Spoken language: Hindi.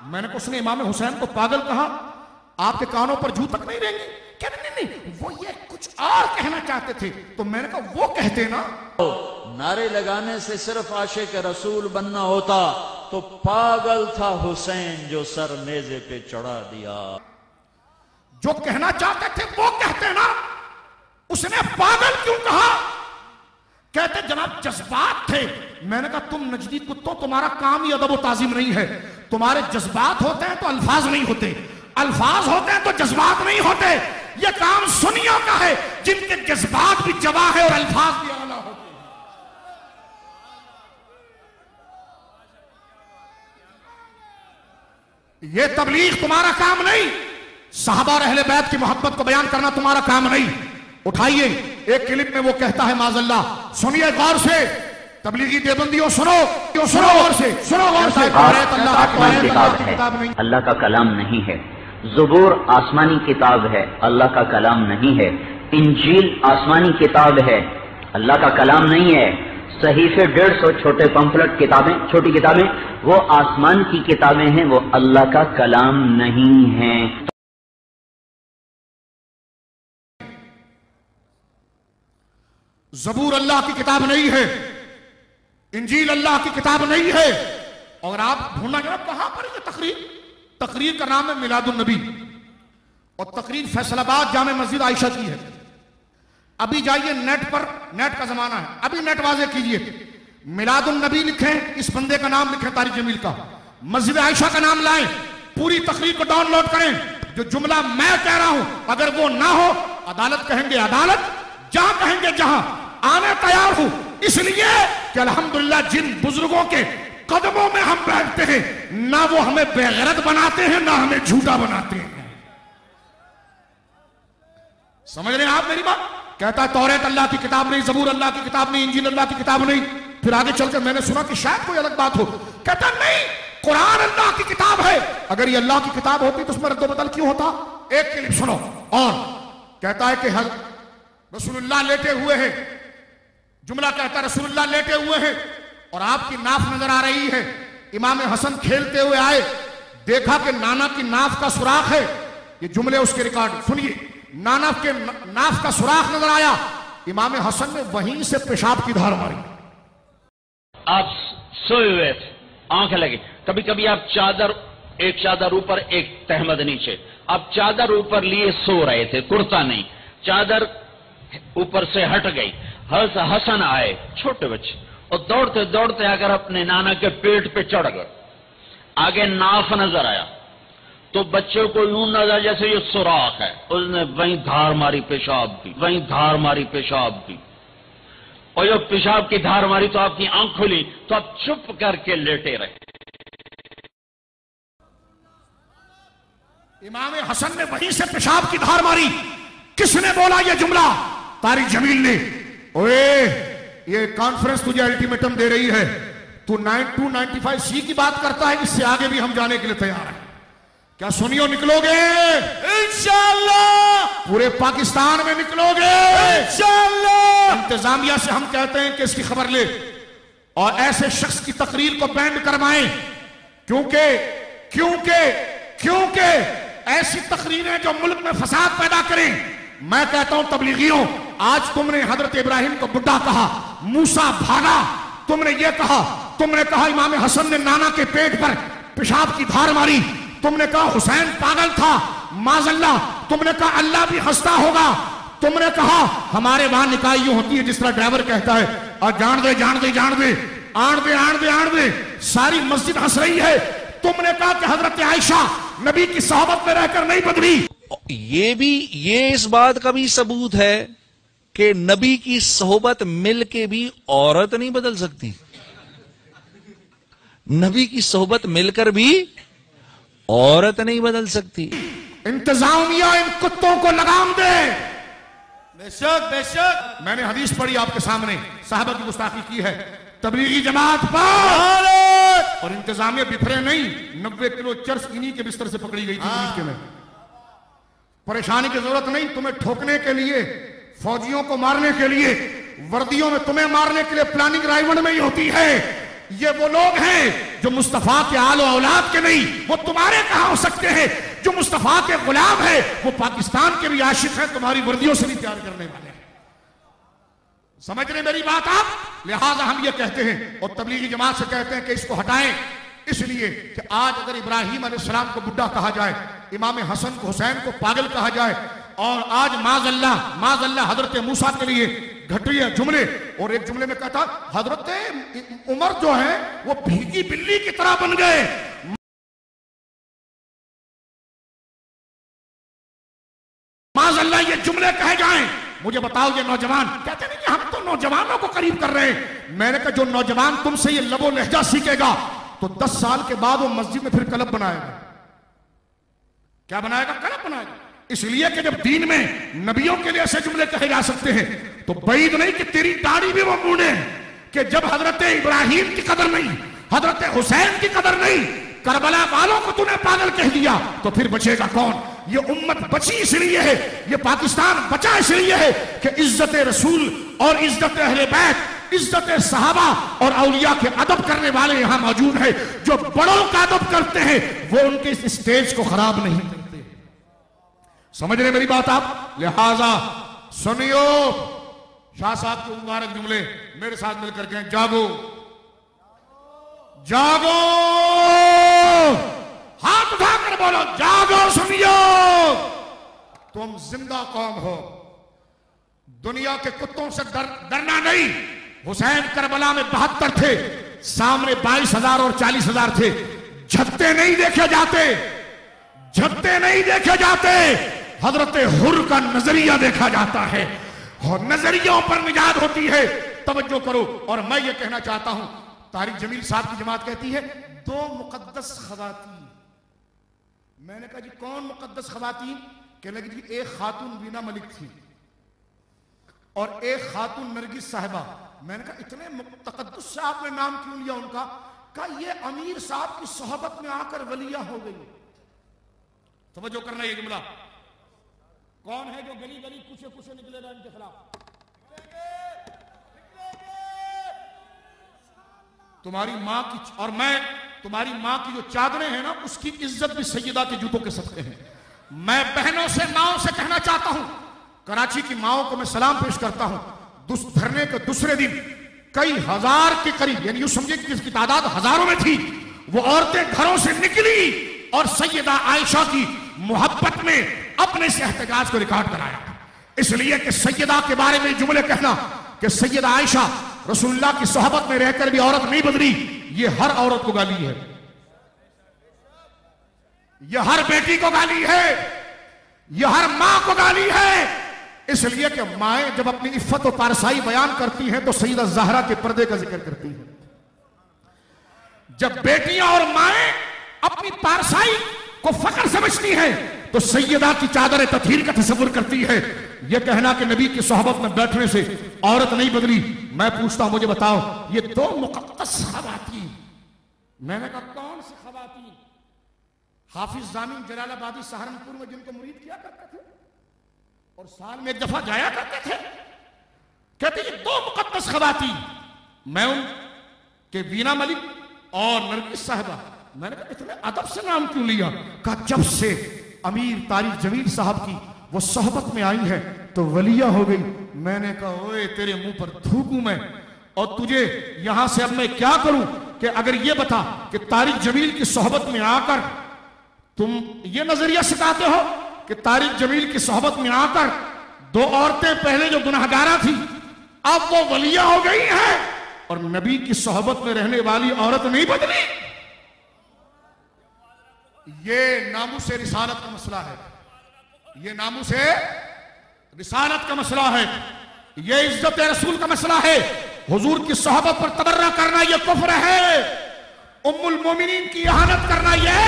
मैंने कहा उसने इमाम हुसैन को पागल कहा, आपके कानों पर जू तक नहीं रहेंगे? क्या नहीं नहीं, वो ये कुछ और कहना चाहते थे। तो मैंने कहा वो कहते ना, नारे लगाने से सिर्फ आशिक रसूल बनना होता तो पागल था हुसैन जो सर नेज़े पे चढ़ा दिया। जो कहना चाहते थे वो कहते ना, उसने पागल क्यों कहा? कहते जनाब जज्बात थे। मैंने कहा तुम नजदी कुत्तों, तुम्हारा काम ही अदब व ताजीम नहीं है। तुम्हारे जज्बात होते हैं तो अल्फाज नहीं होते, अल्फाज होते हैं तो जज्बात नहीं होते। ये काम सुनियों का है जिनके जज्बात भी जवा है और अल्फाज भी आला होते हैं। ये तबलीग तुम्हारा काम नहीं, साहबा और अहले बैत की मोहब्बत को बयान करना तुम्हारा काम नहीं। उठाइए एक क्लिप में वो कहता है माज़अल्लाह, सुनिए गौर से, तबलीगी देवबंदियों सुनो, सुनो गौर से, सुनो गौर से। अल्लाह का कलाम नहीं है। ज़ुबूर आसमानी किताब है, अल्लाह का कलाम नहीं है। इंजील आसमानी किताब है, अल्लाह का कलाम नहीं है। सहीफे 150 छोटे पंफलेट किताबें, छोटी किताबें, वो आसमान की किताबें हैं, वो अल्लाह का कलाम नहीं है। ज़बूर अल्लाह की किताब नहीं है, इंजील अल्लाह की किताब नहीं है। और आप ढूंढना जरा कहां पर ये तकरीर, तकरीर का नाम है मिलादुन नबी, और तकरीर फैसलाबाद जामे मस्जिद आयशा की है। अभी जाइए नेट पर, नेट का जमाना है, अभी नेट वाजे कीजिए, मिलादुन नबी लिखें, इस बंदे का नाम लिखें तारिक जमील का, मस्जिद आयशा का नाम लाएं, पूरी तकरीर को डाउनलोड करें। जो जुमला मैं कह रहा हूं अगर वो ना हो, अदालत कहेंगे अदालत, जहां कहेंगे जहां, आने तैयार हूं। इसलिए कि अल्हम्दुलिल्लाह जिन बुजुर्गों के कदमों में हम बैठते हैं, ना वो हमें बेगैरत बनाते हैं, ना हमें झूठा बनाते हैं। समझ रहे हैं आप मेरी बात? कहता है तौरात अल्लाह की किताब नहीं, ज़बूर अल्लाह की किताब नहीं, इंजील अल्लाह की किताब नहीं। फिर आगे चलकर मैंने सुना कि शायद कोई अलग बात हो, कहता नहीं कुरान अल्लाह की किताब है। अगर ये अल्लाह की किताब होती तो उसमें रद्दो-बदल क्यों होता? एक क्लिप सुनो। और कहता है कि रसूलुल्लाह लेटे हुए हैं, जुमला कहता है रसूलुल्लाह लेटे हुए हैं और आपकी नाफ नजर आ रही है। इमाम हसन खेलते हुए आए, देखा कि नाना की नाफ का सुराख है। ये जुमले उसके रिकॉर्ड सुनिए, नाना के नाफ का सुराख नजर आया, इमाम हसन ने वहीं से पेशाब की धार मारी। आप सोए हुए थे, आंखें लगी, कभी कभी आप चादर, एक चादर ऊपर एक तहमद नीचे, आप चादर ऊपर लिए सो रहे थे, कुर्ता नहीं, चादर ऊपर से हट गई। हसन आए, छोटे बच्चे, और दौड़ते दौड़ते आकर अपने नाना के पेट पे चढ़ गए। आगे नाफ नजर आया तो बच्चे को यूं नजर जैसे ये सुराख है, उसने वहीं धार मारी पेशाब की, वहीं धार मारी पेशाब की। और जब पेशाब की धार मारी तो आपकी आंख खुली तो आप चुप करके लेटे रहे। इमाम हसन ने वहीं से पेशाब की धार मारी। किसने बोला ये जुमला? तारिक जमील ने। ओए ये कॉन्फ्रेंस तुझे अल्टीमेटम दे रही है, तू 295C की बात करता है, इससे आगे भी हम जाने के लिए तैयार हैं। क्या सुनियो निकलोगे? इंशाअल्लाह पूरे पाकिस्तान में निकलोगे इंशाअल्लाह। इंतजामिया से हम कहते हैं कि इसकी खबर ले और ऐसे शख्स की तकरीर को बैंड करवाएं, क्योंकि क्योंकि क्योंकि ऐसी तकरीरें जो मुल्क में फसाद पैदा करें। मैं कहता हूं तबलीगियों, आज तुमने हजरत इब्राहिम को बुड्ढा कहा, मूसा भागा, तुमने ये कहा, तुमने कहा इमाम हसन ने नाना के पेट पर पेशाब की धार मारी, तुमने कहा हुसैन पागल था, माज़अल्लाह, तुमने कहा अल्लाह भी हंसता होगा, तुमने कहा हमारे वहां निकाह यूं होती है जिस तरह ड्राइवर कहता है और जान दे जान दे जान दे आण दे आण दे आण दे, सारी मस्जिद हंस रही है। तुमने कहा कि हजरत आयशा नबी की सोहबत में रहकर नहीं बदली। ये इस बात का भी सबूत है कि नबी की सोहबत मिल के भी औरत नहीं बदल सकती। नबी की सोहबत मिलकर भी औरत नहीं बदल सकती। इंतजामिया इन कुत्तों को लगाम दे। बेशक बेशक, मैंने हदीस पढ़ी आपके सामने, साहबा की गुस्ताखी की है, तबलीगी जमात पर और इंतजामिया बिफरे नहीं, 90 किलो चर्च इन्हीं के बिस्तर से पकड़ी गई थी में। परेशानी की जरूरत नहीं, तुम्हें ठोकने के लिए, फौजियों को मारने के लिए, वर्दियों में तुम्हें मारने के लिए प्लानिंग रायवंड में ही होती है। ये वो लोग हैं जो मुस्तफा के आलो औलाद के नहीं, वो तुम्हारे कहां हो सकते हैं? जो मुस्तफा के गुलाम है वो पाकिस्तान के भी आशिक हैं, तुम्हारी वर्दियों से भी प्यार करने वाले हैं। समझ रहे मेरी बात आप? लिहाजा हम ये कहते हैं और तबलीगी जमात से कहते हैं कि इसको हटाएं, इसलिए कि आज अगर इब्राहिम अलैहिस्सलाम को बुड्ढा कहा जाए, इमाम हसन को हुसैन को पागल कहा जाए, और आज माज़अल्लाह हजरत मूसा के लिए घटिया जुमले, और एक जुमले में कहता हजरत उमर जो है वो भीगी बिल्ली की तरह बन गए। माज़अल्लाह ये जुमले कहे जाएं। मुझे बताओ ये नौजवान कहते नहीं कि हम तो नौजवानों को करीब कर रहे हैं। मैंने कहा जो नौजवान तुमसे ये लबो लहजा सीखेगा तो 10 साल के बाद वो मस्जिद में फिर कलब बनाएगा। क्या बनाएगा? कलब बनाएगा। इसलिए कि जब दीन में नबियों के लिए ऐसे जुमले कहे जा सकते हैं तो बैद नहीं कि तेरी दाढ़ी भी वो मूंढे कि जब हजरत इब्राहिम की कदर नहीं, हजरत हुसैन की कदर नहीं, करबला वालों को तूने पागल कह दिया तो फिर बचेगा कौन? ये उम्मत बची इसलिए है, ये पाकिस्तान बचा इसलिए है कि इज्जत रसूल और इज्जत अहले बैत, इज्जत सहाबा और औलिया के अदब करने वाले यहां मौजूद हैं। जो बड़ों का अदब करते हैं वो उनके इस स्टेज को खराब नहीं करते। समझ रहे मेरी बात आप? लिहाजा सुनियो, शाह साहब के मुबारक जुमले मेरे साथ मिलकर कहें, जागो जागो, हाथ उठाकर बोलो जागो, सुनियो, तुम जिंदा कौम हो, दुनिया के कुत्तों से डरना नहीं। हुसैन करबला में 72 थे, सामने 22,000 और 40,000 थे। झपटे नहीं देखे जाते, झपटे नहीं देखे जाते, हजरत हुर का नजरिया देखा जाता है और नजरियों पर निजात होती है। तवज्जो करो। और मैं ये कहना चाहता हूं, तारिक जमील साहब की जमात कहती है 2 मुकद्दस खवातीन। मैंने कहा जी कौन मुकद्दस खवातीन? कहने लगी जी एक खातून बीना मलिक थी और एक खातून नरगिस साहिबा। मैंने कहा इतने तकद्दुस से आपने नाम क्यों लिया उनका? कहा ये अमीर साहब की सोहबत में आकर वलिया हो गई। तवज्जो करना ये जुमला। कौन है जो गली गली कुछ निकलेगा इनके खिलाफ? तुम्हारी मां की और मैं तुम्हारी मां की जो चादरें हैं ना उसकी इज्जत भी सैयदा के जूतों के सदके हैं। मैं बहनों से माओं से कहना चाहता हूं, कराची की माओं को मैं सलाम पेश करता हूं। धरने के दूसरे दिन कई हजार के करीब, यानी यूं समझिए कि इसकी तादाद हजारों में थी, वो औरतें घरों से निकली और सैयदा आयशा की मोहब्बत में अपने से एहतजाज को रिकॉर्ड कराया। इसलिए कि सैयदा के बारे में जुमले कहना कि सैयदा आयशा रसूलुल्लाह की सोहबत में रहकर भी औरत नहीं बदली, ये हर औरत को गाली है, ये हर बेटी को गाली है, ये हर मां को गाली है। इसलिए कि माएं जब अपनी इफ्फत और पारसाई बयान करती हैं तो सैयदा ज़हरा के पर्दे का जिक्र करती हैं। जब बेटियां और माएं अपनी पारसाई को फख्र समझती हैं तो सैयदा की चादर तथहीर का तस्वुर करती है। यह कहना कि नबी की सोहबत में बैठने से औरत नहीं बदली। मैं पूछता हूं, मुझे बताओ ये 2 मुकद्दस खवातीन, मैंने कहा कौन सी खवातीन? हाफिज जामिन जलालाबादी सहारनपुर में जिनको मुरीद किया करते थे और साल में एक दफा जाया करते थे, कहते ये 2 मुकद्दस खवातीन। मैं उनके बीना मलिक और नरगिस साहिबा। मैंने कहा इतने अदब से नाम क्यों लिया? कहा जब से अमीर तारिक जमील साहब की वो सोहबत में आई है तो वलिया हो गई। मैंने कहा ओए तेरे मुंह पर थूकूं मैं, और तुझे यहां से अब मैं क्या करूं कि अगर ये बता कि तारिक जमील की सोहबत में आकर तुम ये नजरिया सिखाते हो कि तारिक जमील की सोहबत में आकर 2 औरतें पहले जो गुनाहगारा थी अब वो वलिया हो गई हैं और नबी की सोहबत में रहने वाली औरत नहीं बदली। ये नामूस रिसालत का मसला है, ये नामूस रिसालत का मसला है, ये इज्जत रसूल का मसला है। हुजूर की सोहबत पर तबर्रा करना ये कुफ्र है, उम्मुल मोमिनीन की इहानत करना ये